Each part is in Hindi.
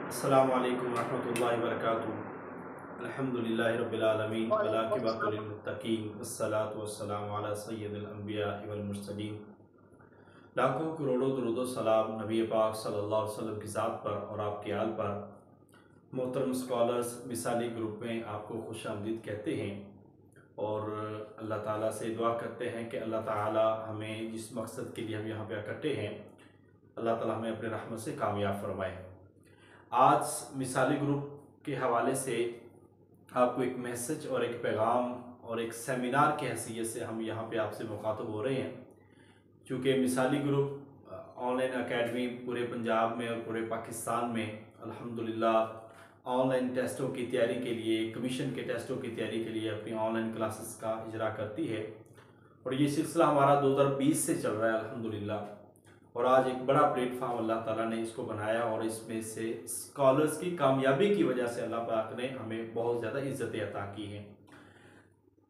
अस्सलामु अलैकुम रहमतुल्लाहि व बरकातुहू। अल्हम्दुलिल्लाहि रब्बिल आलमीन वल आक़िबतु लिल मुत्तक़ीन वस्सलातु वस्सलामु अला सय्यिदिल अंबिया वल मुरसलीन। लाखों करोड़ों दुरूद व सलाम नबी पाक सल्लल्लाहु अलैहि वसल्लम की ज़ात पर और आपके आल पर। मोहतरम स्कॉलर्स, मिसाली ग्रुप में आपको खुशामदीद कहते हैं और अल्लाह ताला से दुआ करते हैं कि अल्लाह ताला हमें जिस मकसद के लिए हम यहाँ पे इकट्ठे हैं, अल्लाह ताला हमें अपने रहमत से कामयाब फरमाए। आज मिसाली ग्रुप के हवाले से आपको एक मैसेज और एक पैगाम और एक सेमिनार की हैसियत से हम यहाँ पे आपसे मुखातब हो रहे हैं। चूँकि मिसाली ग्रुप ऑनलाइन एकेडमी पूरे पंजाब में और पूरे पाकिस्तान में अल्हम्दुलिल्लाह ऑनलाइन टेस्टों की तैयारी के लिए, कमीशन के टेस्टों की तैयारी के लिए अपनी ऑनलाइन क्लासेस का इजरा करती है और ये सिलसिला हमारा 2020 से चल रहा है अल्हम्दुलिल्लाह। और आज एक बड़ा प्लेटफार्म अल्लाह ताला ने इसको बनाया और इसमें से स्कॉलर्स की कामयाबी की वजह से अल्लाह पाक ने हमें बहुत ज़्यादा इज़्ज़तें अता की हैं।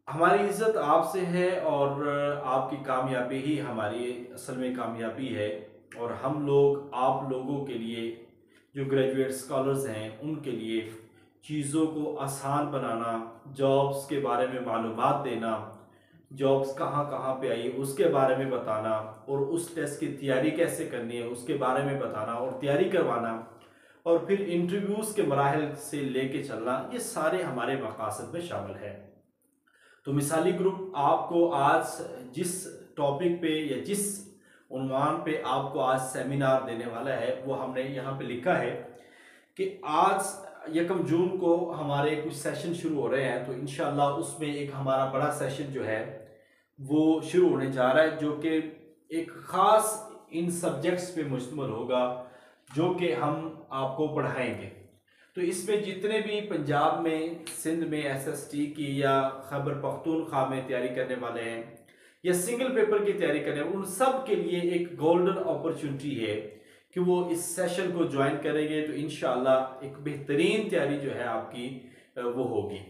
हमारी इज़्ज़त आपसे है और आपकी कामयाबी ही हमारी असल में कामयाबी है। और हम लोग आप लोगों के लिए जो ग्रेजुएट स्कॉलर्स हैं उनके लिए चीज़ों को आसान बनाना, जॉब्स के बारे में मालूमात देना, जॉब्स कहाँ कहाँ पे आई उसके बारे में बताना और उस टेस्ट की तैयारी कैसे करनी है उसके बारे में बताना और तैयारी करवाना और फिर इंटरव्यूज़ के मराहल से लेके चलना, ये सारे हमारे मकासद में शामिल है। तो मिसाली ग्रुप आपको आज जिस टॉपिक पे या जिस उन्वान पे आपको आज सेमिनार देने वाला है वो हमने यहाँ पे लिखा है कि आज 1 जून को हमारे कुछ सेशन शुरू हो रहे हैं। तो इंशाल्लाह उसमें एक हमारा बड़ा सेशन जो है वो शुरू होने जा रहा है, जो कि एक ख़ास इन सब्जेक्ट्स पे मुश्तमिल होगा जो कि हम आपको पढ़ाएंगे। तो इसमें जितने भी पंजाब में, सिंध में SST की या खैबर पख्तूनख्वा में तैयारी करने वाले हैं या सिंगल पेपर की तैयारी करने वाले, उन सब के लिए एक गोल्डन अपॉर्चुनिटी है कि वो इस सेशन को ज्वाइन करेंगे। तो इंशाल्लाह एक बेहतरीन तैयारी जो है आपकी वो होगी।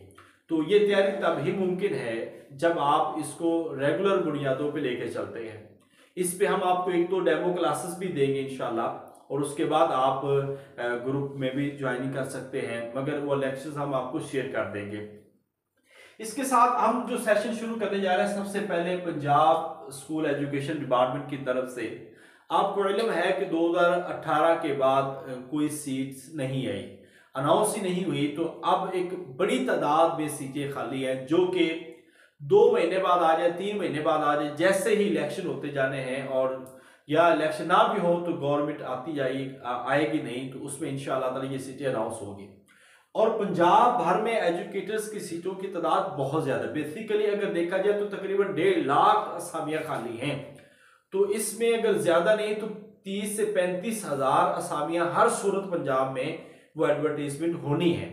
तो ये तैयारी तब ही मुमकिन है जब आप इसको रेगुलर बुनियादों पे लेके चलते हैं। इस पे हम आपको एक तो डेमो क्लासेस भी देंगे इंशाल्लाह और उसके बाद आप ग्रुप में भी ज्वाइनिंग कर सकते हैं, मगर वो लेक्चर्स हम आपको शेयर कर देंगे। इसके साथ हम जो सेशन शुरू करने जा रहे हैं, सबसे पहले पंजाब स्कूल एजुकेशन डिपार्टमेंट की तरफ से आपको इल्म है कि 2018 के बाद कोई सीट्स नहीं आई, अनाउंस ही नहीं हुई। तो अब एक बड़ी तादाद में सीटें खाली हैं जो कि 2 महीने बाद आ जाए, 3 महीने बाद आ जाए, जैसे ही इलेक्शन होते जाने हैं और या इलेक्शन ना भी हो तो गवर्नमेंट आएगी नहीं, तो उसमें इंशाअल्लाह ताला ये सीटें अनाउंस होगी। और पंजाब भर में एजुकेटर्स की सीटों की तादाद बहुत ज़्यादा, बेसिकली अगर देखा जाए तो तकरीबन 1.5 लाख असामियाँ खाली हैं। तो इसमें अगर ज़्यादा नहीं तो 30 से 35 हज़ार असामियाँ हर सूरत पंजाब में वो एडवर्टीजमेंट होनी है।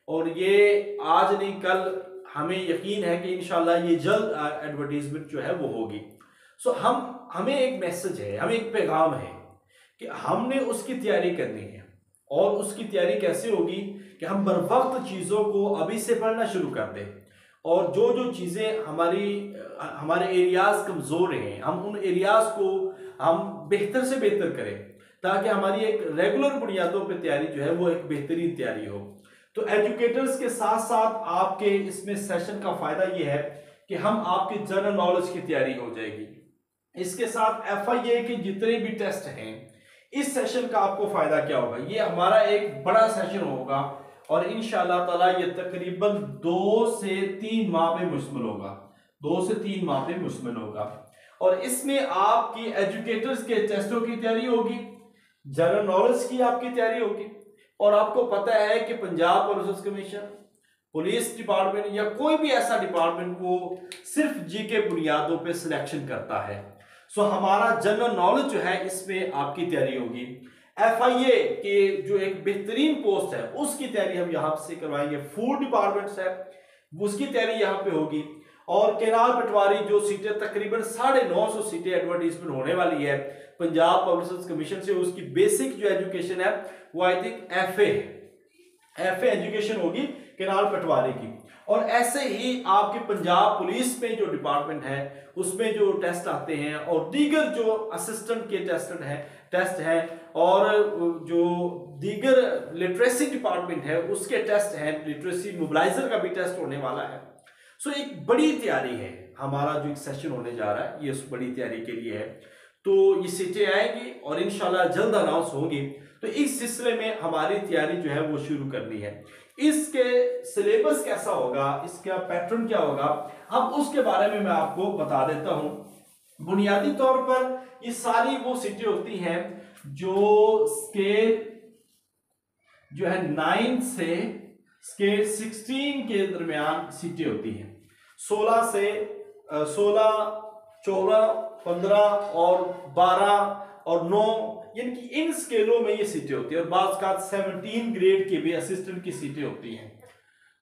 और ये आज नहीं कल हमें यकीन है कि इंशाल्लाह ये जल्द एडवर्टीजमेंट जो है वो होगी। सो हमें एक मैसेज है, हमें एक पैगाम है कि हमने उसकी तैयारी करनी है। और उसकी तैयारी कैसे होगी कि हम बर वक्त चीज़ों को अभी से पढ़ना शुरू कर दें और जो जो चीज़ें हमारे एरियाज़ कमज़ोर हैं हम उन एरियाज़ को हम बेहतर से बेहतर करें ताकि हमारी एक रेगुलर बुनियादों पे तैयारी जो है वो एक बेहतरीन तैयारी हो। तो एजुकेटर्स के साथ साथ आपके इसमें सेशन का फ़ायदा ये है कि हम आपकी जनरल नॉलेज की तैयारी हो जाएगी। इसके साथ FIA के जितने भी टेस्ट हैं, इस सेशन का आपको फ़ायदा क्या होगा, ये हमारा एक बड़ा सेशन होगा और इंशाअल्लाह ताला ये तकरीबन 2 से 3 माह पे मुश्तमिल होगा, 2 से 3 माह पे मुश्तमिल होगा। और इसमें आपकी एजुकेटर्स के टेस्टों की तैयारी होगी, जनरल नॉलेज की आपकी तैयारी होगी। और आपको पता है कि Punjab police commission, police department या कोई भी ऐसा डिपार्टमेंट वो सिर्फ GK बुनियादों पे सिलेक्शन करता है। सो हमारा जनरल नॉलेज जो है इसमें आपकी तैयारी होगी। FIA के जो एक बेहतरीन पोस्ट है उसकी तैयारी हम यहाँ से करवाएंगे, फूड डिपार्टमेंट से उसकी तैयारी यहाँ पे होगी। और केनाल पटवारी जो सीटें तकरीबन 950 सीटें एडवर्टीजमेंट होने वाली है पंजाब पब्लिक कमीशन से, उसकी बेसिक जो एजुकेशन है वो आई थिंक FA एजुकेशन होगी केनाल पटवारी की। और ऐसे ही आपके पंजाब पुलिस में जो डिपार्टमेंट है उसमें जो टेस्ट आते हैं और दीगर जो असिस्टेंट के टेस्ट हैं और जो दीगर लिटरेसी डिपार्टमेंट है उसके टेस्ट हैं, लिटरेसी मोबिलाइजर का भी टेस्ट होने वाला है। सो एक बड़ी तैयारी है, हमारा जो एक सेशन होने जा रहा है ये उस बड़ी तैयारी के लिए है। तो ये सीटें आएंगी और इंशाल्लाह जल्द अनाउंस होंगी। तो इस सिलसिले में हमारी तैयारी जो है वो शुरू करनी है। इसके सिलेबस कैसा होगा, इसका पैटर्न क्या होगा, अब उसके बारे में मैं आपको बता देता हूं। बुनियादी तौर पर ये सारी वो सीटें होती हैं जो स्केल जो है 9 से स्केल 16 के दरमियान सीटें होती हैं। 16 से 16, 14, 15 और 12 और 9, यानी कि इन स्केलों में ये सीटें होती है। और बाज़ का 17 ग्रेड की भी असिस्टेंट की सीटें होती हैं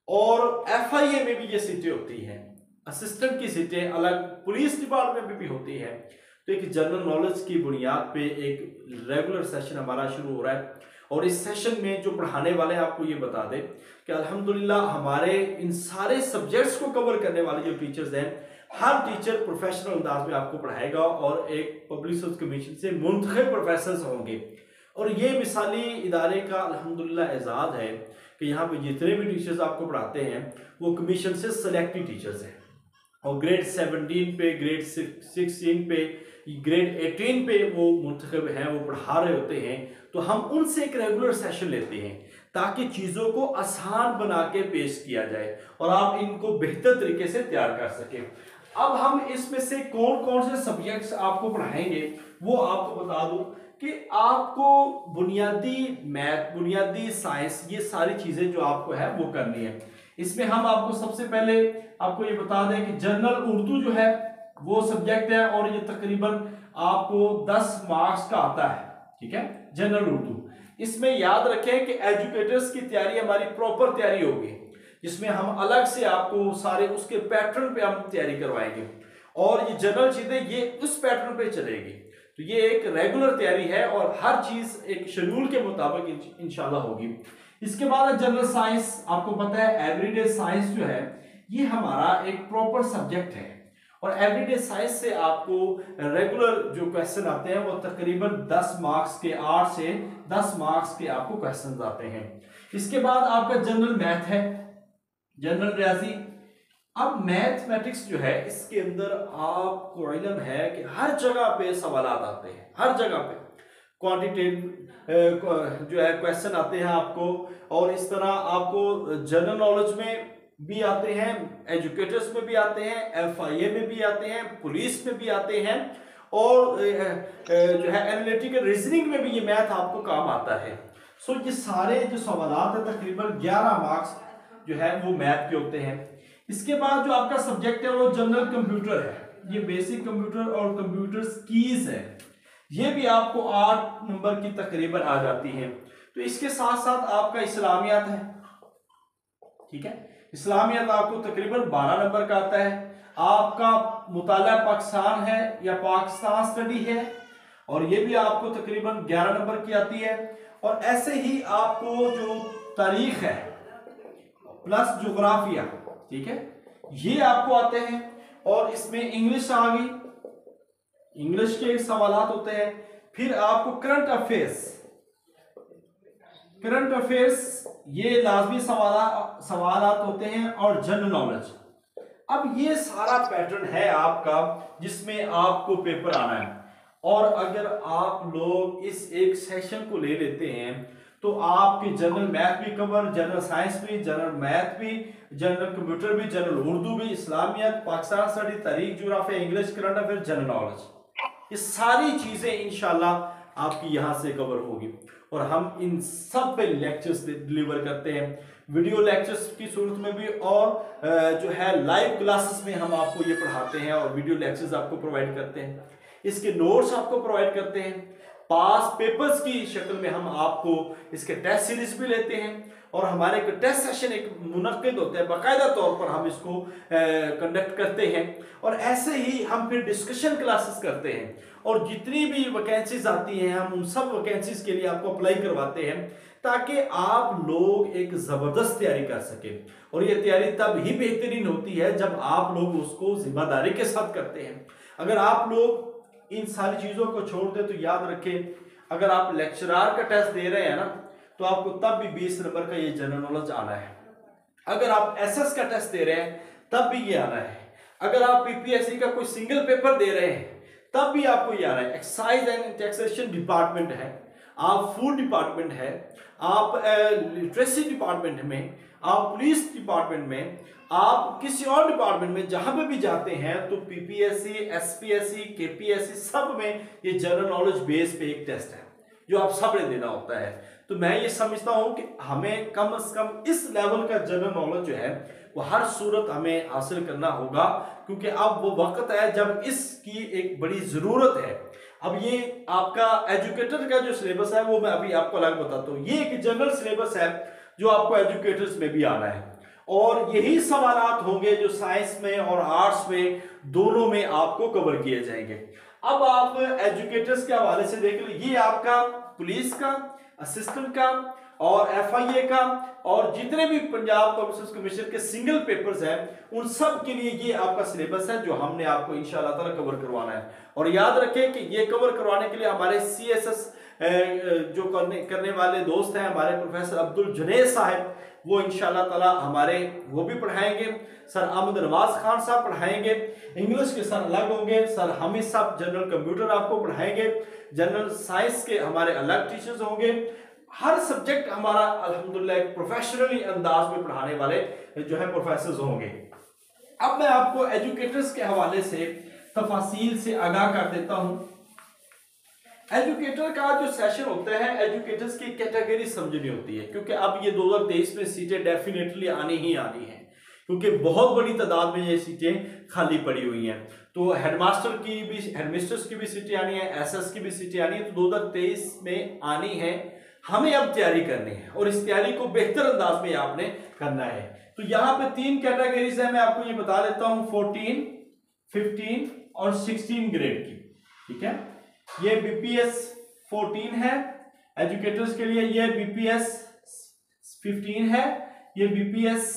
और FIA में भी ये सीटें होती हैं। असिस्टेंट की सीटें अलग पुलिस डिपार्टमेंट में भी होती है। तो एक जनरल नॉलेज की बुनियाद पे एक रेगुलर सेशन हमारा शुरू हो रहा है और इस सेशन में जो पढ़ाने वाले हैं आपको ये बता दें कि अल्हम्दुलिल्लाह हमारे इन सारे सब्जेक्ट्स को कवर करने वाले जो टीचर्स हैं, हर टीचर प्रोफेशनल अंदाज में आपको पढ़ाएगा और एक पब्लिक सर्विस कमीशन से मुंतखब प्रोफेसर होंगे। और ये मिसाली इदारे का अल्हम्दुलिल्लाह एजाज़ है कि यहाँ पे जितने भी टीचर्स आपको पढ़ाते हैं वो कमीशन से सेलेक्टेड टीचर्स हैं और ग्रेड 17 पे, ग्रेड 16 पे, ग्रेड 18 पे वो मुंतखब हैं, वो पढ़ा रहे होते हैं। तो हम उनसे एक रेगुलर सेशन लेते हैं ताकि चीज़ों को आसान बना के पेश किया जाए और आप इनको बेहतर तरीके से तैयार कर सकें। अब हम इसमें से कौन कौन से सब्जेक्ट्स आपको पढ़ाएंगे वो आपको बता दूं कि आपको बुनियादी मैथ, बुनियादी साइंस, ये सारी चीज़ें जो आपको है वो करनी है। इसमें हम आपको सबसे पहले आपको ये बता दें कि जनरल उर्दू जो है वो सब्जेक्ट है और ये तकरीबन आपको 10 मार्क्स का आता है, ठीक है, जनरल उर्दू। इसमें याद रखें कि एजुकेटर्स की तैयारी हमारी प्रॉपर तैयारी होगी जिसमें हम अलग से आपको सारे उसके पैटर्न पे हम तैयारी करवाएंगे और ये जनरल चीजें ये उस पैटर्न पे चलेगी। तो ये एक रेगुलर तैयारी है और हर चीज एक शेड्यूल के मुताबिक इंशाल्लाह होगी। इसके बाद जनरल साइंस, आपको पता है एवरीडे साइंस जो है ये हमारा एक प्रॉपर सब्जेक्ट है और एवरीडे साइंस से आपको रेगुलर जो क्वेश्चन आते हैं वो तकरीबन 10 मार्क्स के, 8 से 10 मार्क्स के आपको क्वेश्चन आते हैं। इसके बाद आपका जनरल मैथ है, जनरल रियाजी। अब मैथमेटिक्स जो है इसके अंदर आपको इल्म है कि हर जगह पे सवाल आते हैं, हर जगह पे क्वांटिटेटिव जो है क्वेश्चन आते हैं आपको और इस तरह आपको जनरल नॉलेज में भी आते हैं, एजुकेटर्स में भी आते हैं, FIA में भी आते हैं, पुलिस में भी आते हैं और जो है एनालिटिकल रीजनिंग में भी ये मैथ आपको काम आता है। सो ये सारे जो सवाल है तकरीबन 11 मार्क्स जो है वो मैथ के होते हैं। इसके बाद जो आपका सब्जेक्ट है वो जनरल कंप्यूटर है, ये बेसिक कंप्यूटर और कंप्यूटर कीज है, ये भी आपको 8 नंबर की तकरीबन आ जाती है। तो इसके साथ साथ आपका इस्लामियात है, ठीक है, इस्लामियात आपको तकरीबन 12 नंबर का आता है। आपका मुताला पाकिस्तान है या पाकिस्तान स्टडी है और ये भी आपको तकरीबन 11 नंबर की आती है। और ऐसे ही आपको जो तारीख है प्लस जोग्राफिया, ठीक है, ये आपको आते हैं और इसमें इंग्लिश आ गई, इंग्लिश के सवालात होते हैं। फिर आपको करंट अफेयर्स ये लाजमी सवालात होते हैं और जनरल नॉलेज। अब ये सारा पैटर्न है आपका जिसमें आपको पेपर आना है और अगर आप लोग इस एक सेशन को ले लेते हैं तो आपके जनरल मैथ भी कवर, जनरल साइंस भी, जनरल मैथ भी, जनरल कंप्यूटर भी, जनरल उर्दू भी, इस्लामियत, पाकिस्तान स्टडी, तारीख, geography, English, current affair, general knowledge, ये सारी चीजें इंशाल्लाह आपकी यहाँ से कवर होगी। और हम इन सब पे लेक्चर्स डिलीवर करते हैं, वीडियो लेक्चर्स की सूरत में भी और जो है लाइव क्लासेस में हम आपको ये पढ़ाते हैं और वीडियो लेक्चर्स आपको प्रोवाइड करते हैं, इसके नोट्स आपको प्रोवाइड करते हैं, पास पेपर्स की शक्ल में हम आपको इसके टेस्ट सीरीज भी लेते हैं और हमारे टेस्ट सेशन एक मुनक्किद होता है, बाकायदा तौर पर हम इसको कंडक्ट करते हैं। और ऐसे ही हम फिर डिस्कशन क्लासेस करते हैं और जितनी भी वैकेंसीज आती हैं हम उन सब वैकेंसीज के लिए आपको अप्लाई करवाते हैं ताकि आप लोग एक ज़बरदस्त तैयारी कर सकें। और ये तैयारी तब ही बेहतरीन होती है जब आप लोग उसको जिम्मेदारी के साथ करते हैं। अगर आप लोग इन सारी चीज़ों को छोड़ दें तो याद रखें अगर आप लेक्चरार का टेस्ट दे रहे हैं ना तो आपको तब भी 20 नंबर का ये जनरल नॉलेज आना है। अगर आप एसएस का टेस्ट दे रहे हैं तब भी ये आना है। अगर आप पीपीएससी का कोई सिंगल पेपर दे रहे हैं तब भी आपको ये आना है। एक्साइज एंड टैक्सेशन डिपार्टमेंट है, आप फूड डिपार्टमेंट है, आप लिटरेसी डिपार्टमेंट में, आप पुलिस डिपार्टमेंट में, आप किसी और डिपार्टमेंट में जहां पे भी जाते हैं तो पीपीएससी, एसपीएससी, केपीएससी सब में ये जनरल नॉलेज बेस पे एक टेस्ट है जो आप सबने देना होता है। तो मैं ये समझता हूं कि हमें कम से कम इस लेवल का जनरल नॉलेज जो है वो हर सूरत हमें हासिल करना होगा, क्योंकि अब वो वक्त है जब इसकी एक बड़ी जरूरत है। अब ये आपका एजुकेटर का जो सिलेबस है वो मैं अभी आपको अलग बताता हूँ। ये एक जनरल सिलेबस है जो आपको एजुकेटर्स में भी आना है, और यही सवालात होंगे जो साइंस में और आर्ट्स में दोनों में आपको कवर किए जाएंगे। अब आप एजुकेटर्स के हवाले से देख लीजिए, ये आपका पुलिस का, असिस्टेंट का और एफआईए का और जितने भी पंजाब पब्लिक कमीशन के सिंगल पेपर्स हैं उन सब के लिए ये आपका सिलेबस है जो हमने आपको इंशाल्लाह ताला कवर करवाना है। और याद रखें कि ये कवर करवाने के लिए हमारे सीएसएस जो करने वाले दोस्त हैं, हमारे प्रोफेसर अब्दुल जुनैद साहब, वो इंशाल्लाह ताला हमारे वो भी पढ़ाएंगे। सर अहमद नवाज खान साहब पढ़ाएंगे, इंग्लिश के सर अलग होंगे, सर हामिद साहब जनरल कंप्यूटर आपको पढ़ाएंगे, जनरल साइंस के हमारे अलग टीचर्स होंगे। हर सब्जेक्ट हमारा अल्हम्दुलिल्लाह एक प्रोफेशनली अंदाज में पढ़ाने वाले जो है प्रोफेसर्स होंगे। अब मैं आपको एजुकेटर्स के हवाले से तफासील से आगाह कर देता हूं। एजुकेटर का जो सेशन होता है, एजुकेटर्स की कैटेगरी समझनी होती है, क्योंकि अब ये 2023 में सीटें डेफिनेटली आनी ही आनी है, क्योंकि बहुत बड़ी तादाद में ये सीटें खाली पड़ी हुई हैं। तो हेडमास्टर की भी, हेडमिस्ट्रेस की भी सीटें आनी है, एसएस की भी सीटें आनी है, तो 2023 में आनी है। हमें अब तैयारी करनी है और इस तैयारी को बेहतर अंदाज में आपने करना है। तो यहाँ पे 3 कैटेगरीज है, मैं आपको ये बता देता हूँ, 14, 15 और 16 ग्रेड की। ठीक है, ये बीपीएस 14 है एजुकेटर्स के लिए, ये बीपीएस 15 है, ये बीपीएस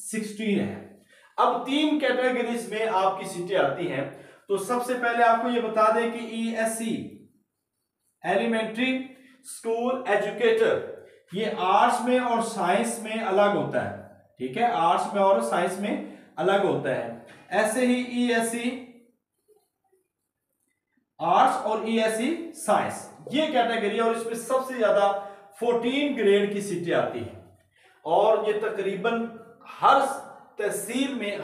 16 है। अब 3 कैटेगरीज में आपकी सीटें आती हैं। तो सबसे पहले आपको ये बता दें कि ईएससी एलिमेंट्री स्कूल एजुकेटर ये आर्ट्स में और साइंस में अलग होता है। ठीक है, आर्ट्स में और साइंस में अलग होता है। ऐसे ही ईएससी आर्ट्स और ईएससी साइंस ये कैटेगरी है, और इसमें सबसे ज्यादा 14 ग्रेड की सीटें आती हैं, और ये तकरीबन हर तहसील में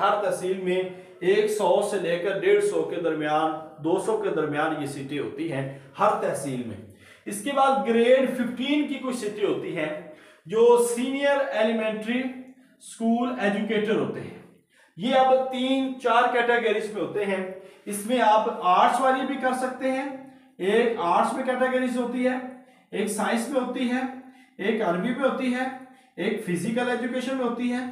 100 से लेकर 150 के दरमियान, 200 के दरमियान ये सीटें होती हैं हर तहसील में। इसके बाद ग्रेड 15 की कुछ सीटें होती हैं जो सीनियर एलिमेंट्री स्कूल एजुकेटर होते हैं। ये अब 3-4 कैटेगरीज में होते हैं। इसमें आप आर्ट्स वाली भी कर सकते हैं, एक आर्ट्स में कैटेगरीज होती है, एक साइंस में होती है, एक अरबी में होती है, एक फिजिकल एजुकेशन में होती है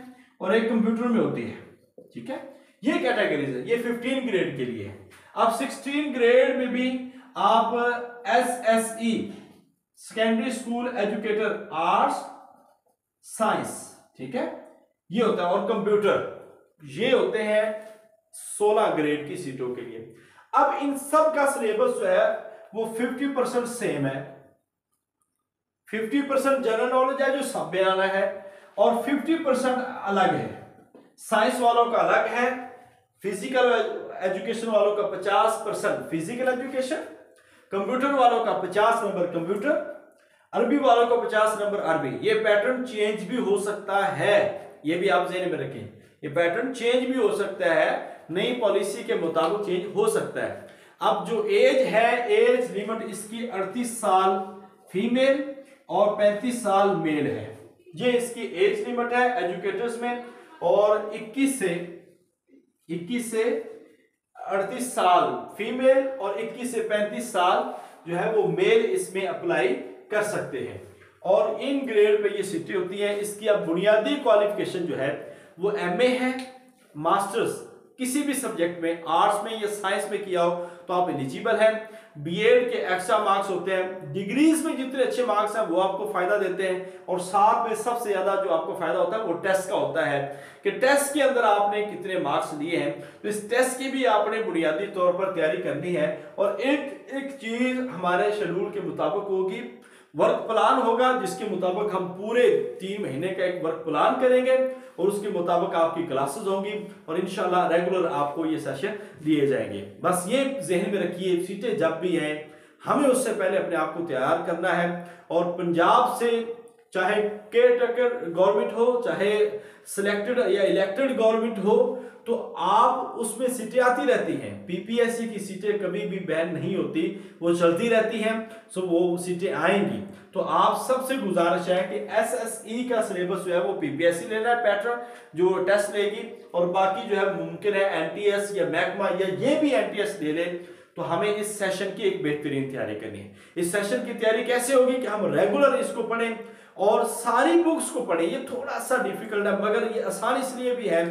और एक कंप्यूटर में होती है। ठीक है, ये कैटेगरीज है, ये 15 ग्रेड के लिए है। अब 16 ग्रेड में भी आप SSE secondary school educator arts science, ठीक है, ये होता है, और कंप्यूटर ये होते हैं 16 ग्रेड की सीटों के लिए। अब इन सब का सिलेबस जो है वो 50% सेम है। 50% जनरल नॉलेज है जो सब में आना है, और 50% अलग है। साइंस वालों का अलग है, फिजिकल एजुकेशन वालों का 50% फिजिकल एजुकेशन, कंप्यूटर वालों का 50 नंबर कंप्यूटर, अरबी वालों का 50 नंबर अरबी। ये पैटर्न चेंज भी हो सकता है, ये भी आप ज़हन में रखें, ये पैटर्न चेंज भी हो सकता है, नई पॉलिसी के मुताबिक चेंज हो सकता है। अब जो एज है, एज लिमिट इसकी 38 साल फीमेल और 35 साल मेल है, ये इसकी एज लिमिट है एजुकेटर्स में। और 21 से 38 साल फीमेल और 21 से 35 साल जो है वो मेल इसमें अप्लाई कर सकते हैं। और इन ग्रेड पे ये सीटें होती हैं। इसकी अब बुनियादी क्वालिफिकेशन जो है वो एमए है, मास्टर्स किसी भी सब्जेक्ट में, आर्ट्स में या साइंस में किया हो तो आप एलिजिबल हैं। बीएड के एक्स्ट्रा मार्क्स होते हैं, डिग्रीज में जितने अच्छे मार्क्स हैं वो आपको फायदा देते हैं, और साथ में सबसे ज्यादा जो आपको फायदा होता है वो टेस्ट का होता है कि टेस्ट के अंदर आपने कितने मार्क्स लिए हैं। तो इस टेस्ट की भी आपने बुनियादी तौर पर तैयारी करनी है, और एक एक चीज हमारे शेड्यूल के मुताबिक होगी, वर्क प्लान होगा जिसके मुताबिक हम पूरे 3 महीने का एक वर्क प्लान करेंगे और उसके मुताबिक आपकी क्लासेस होंगी और इंशाल्लाह रेगुलर आपको ये सेशन दिए जाएंगे। बस ये जहन में रखिए, सीटें जब भी आए हमें उससे पहले अपने आप को तैयार करना है। और पंजाब से चाहे केयरटेकर गवर्नमेंट हो, चाहे सिलेक्टेड या इलेक्टेड गवर्नमेंट हो, तो आप उसमें सीटें आती रहती हैं। पीपीएससी की सीटें कभी भी बैन नहीं होती, वो चलती रहती हैं, सो वो सीटें आएंगी। तो आप सबसे गुजारिश है कि एसएसई का सिलेबस जो है वो पीपीएससी लेना है, पैटर्न जो टेस्ट लेगी, और बाकी जो है मुमकिन है एनटीएस या मैग्मा या ये भी एनटीएस ले ले। तो हमें इस सेशन की एक बेहतरीन तैयारी करनी है। इस सेशन की तैयारी कैसे होगी कि हम रेगुलर इसको पढ़ें और सारी बुक्स को पढ़ें। ये थोड़ा सा डिफिकल्ट है मगर ये आसान इसलिए भी है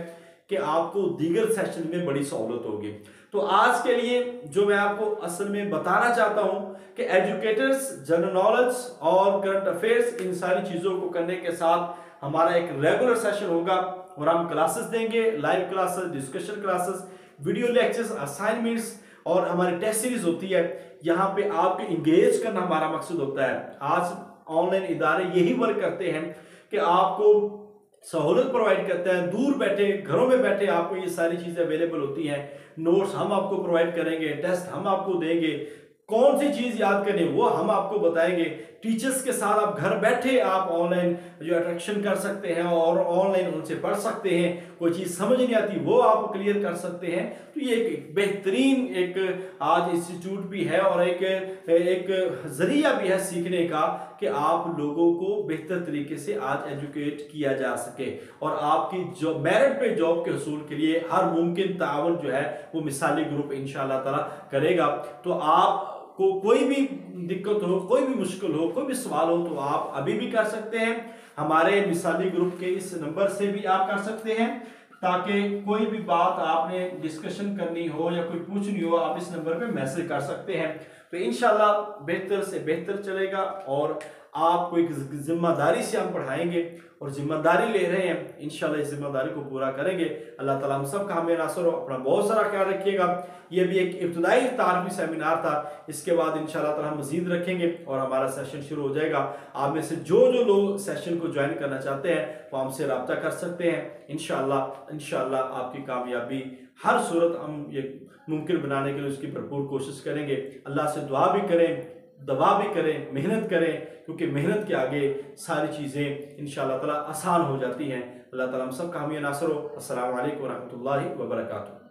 कि आपको दीगर सेशन में बड़ी सहूलत होगी। तो आज के लिए जो मैं आपको असल में बताना चाहता हूं कि एजुकेटर्स, जनरल नॉलेज और करंट अफेयर्स, इन सारी चीजों को करने के साथ हमारा एक रेगुलर सेशन होगा और हम क्लासेस देंगे, live classes, discussion classes, video lectures, assignments, और हमारी टेस्ट सीरीज होती है। यहाँ पे आपको इंगेज करना हमारा मकसद होता है। आज ऑनलाइन इदारे यही वर्क करते हैं कि आपको सहूलत प्रोवाइड करते हैं, दूर बैठे घरों में बैठे आपको ये सारी चीजें अवेलेबल होती हैं। नोट्स हम आपको प्रोवाइड करेंगे, टेस्ट हम आपको देंगे, कौन सी चीज याद करनी वो हम आपको बताएंगे। टीचर्स के साथ आप घर बैठे आप ऑनलाइन जो अट्रैक्शन कर सकते हैं और ऑनलाइन उनसे पढ़ सकते हैं। कोई चीज समझ नहीं आती वो आप क्लियर कर सकते हैं। तो ये एक बेहतरीन एक आज इंस्टीट्यूट भी है और एक जरिया भी है सीखने का कि आप लोगों को बेहतर तरीके से आज एजुकेट किया जा सके और आपकी जो मेरिट पे जॉब के हसूल के लिए हर मुमकिन तावन जो है वो मिसाली ग्रुप इंशाअल्लाह ताला करेगा। तो आप को कोई भी दिक्कत हो, कोई भी मुश्किल हो, कोई भी सवाल हो तो आप अभी भी कर सकते हैं। हमारे मिसाली ग्रुप के इस नंबर से भी आप कर सकते हैं, ताकि कोई भी बात आपने डिस्कशन करनी हो या कोई पूछनी हो आप इस नंबर पे मैसेज कर सकते हैं। तो इंशाल्लाह बेहतर से बेहतर चलेगा और आपको एक जिम्मेदारी से हम पढ़ाएंगे और जिम्मेदारी ले रहे हैं, इंशाल्लाह इस जिम्मेदारी को पूरा करेंगे। अल्लाह ताला हम सब का हमें नासर हो। अपना बहुत सारा ख्याल रखिएगा। ये भी एक इब्तदाई तारफी सेमिनार था, इसके बाद इंशाल्लाह ताला हम मजीद रखेंगे और हमारा सेशन शुरू हो जाएगा। आप में से जो लोग सेशन को ज्वाइन करना चाहते हैं वो हमसे रब्ता कर सकते हैं। इंशाल्लाह आपकी कामयाबी हर सूरत हम ये मुमकिन बनाने के लिए उसकी भरपूर कोशिश करेंगे। अल्लाह से दुआ भी करें, दवा भी करें, मेहनत करें, क्योंकि मेहनत के आगे सारी चीज़ें इंशाअल्लाह ताला आसान हो जाती हैं। अल्लाह ताला हम सब का हामी नासर हो। अस्सलामु अलैकुम व रहमतुल्लाहि व बरकातुहू।